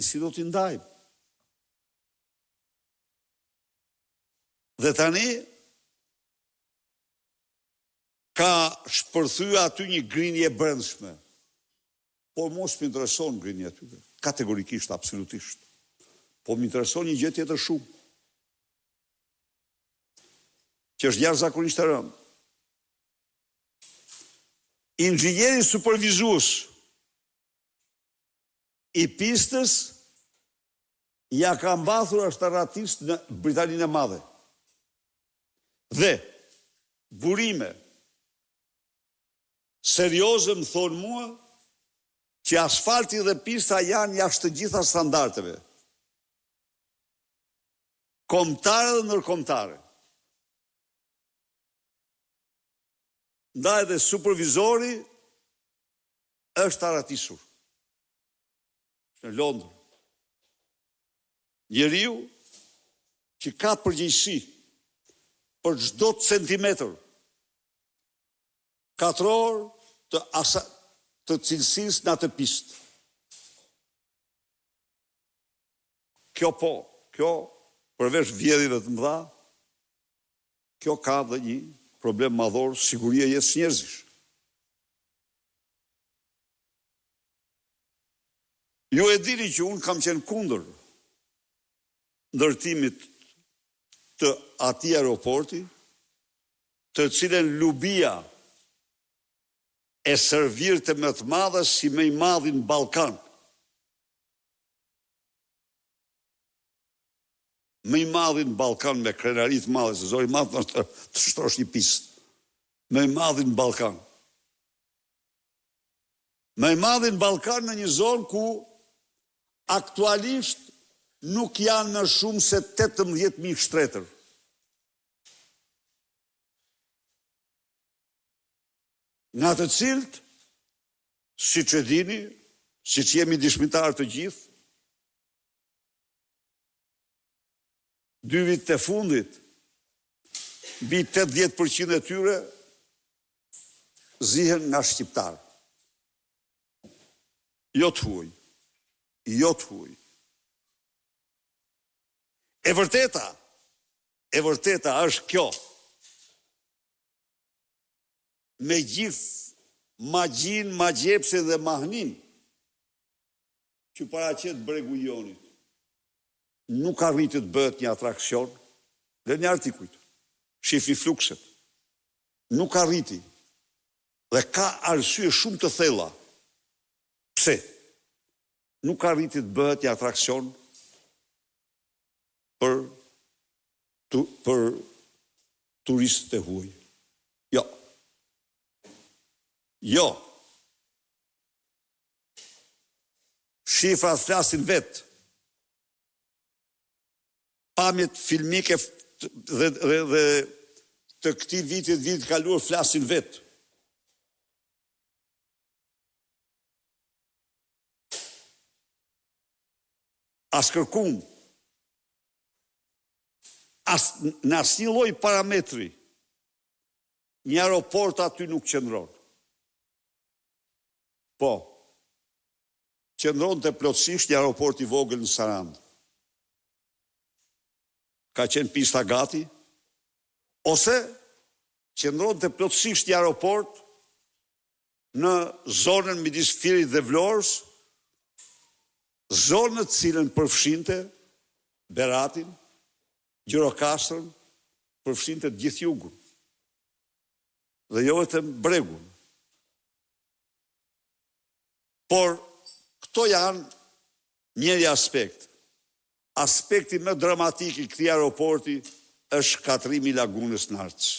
tani si do t'i ndajmë. Dhe tani ka shpërthy aty një grinje brendshme. Por mos më intereson grinje aty. Kategorikisht, absolutisht. Po më intereson një gjë tjetër shumë. Që është jashtëzakonisht e rëndë. Inxhinieri supervizues i pistës ja ka mbathur ashtaratist në Britaninë e Madhe. Dhe burime serioze më thonë mua që asfalti dhe pista janë jashtë të gjitha standardeve. Kombëtare dhe ndërkombëtare. Ndaj dhe supervizori është aratisur. Në Londër. Njeriu që ka përgjegjësi për çdo centimetër katror të cilësisë në atë pistë. Kjo përveç vjedhjeve të mëdha, kjo ka dhe një problem madhor, siguria e jetës njerëzish. Ju e dini që unë kam qenë kundër ndërtimit të atij aeroporti, të cilën Lubia e servirte më të madhe si më i madhi në Ballkan. Më i madhi në Ballkan me krenari të madhe, se zori madh të shtrosh një pistë. Më i madhi në Ballkan. Më i madhi në Ballkan në një zonë ku aktualisht nuk janë në shumë se 18.000 shtretër. Nga të cilët, si që dini, si që jemi dishmitarë të gjithë, 2 vit të fundit, mbi 80% e tyre zihen nga shqiptarë. Jo të huaj. Jo të huaj. E vërteta është kjo. Me gjithë magjin, magjepse dhe mahnin që paraqet Bregu i Jonit, nuk arriti të bëhet një atraksion, dhe një artikujt, shifi flukset, nuk arriti, dhe ka arsye shumë të thella. Pse? Nuk arriti të bëhet një atraksion për turistët e huaj. Jo. Jo. Shifrat flasin vetë. Pamjet filmike dhe të këtij vitit kaluar flasin vetë. As kërkum, në asnjë lloj parametri, një aeroport aty nuk qëndron. Po, qëndron të plotësisht një aeroport i vogël në Sarandë. Ka qenë pista gati, ose qëndron të plotësisht një aeroport në zonën midis Firit dhe Vlorës, zonë të cilën përfshinte Beratin, Gjirokastrën, përfshinte të gjithë jugun. Dhe jo vetëm Bregun. Por këto janë njëri aspekt. Aspekti më dramatik i këtij aeroporti është shkatrimi i lagunës Nartës.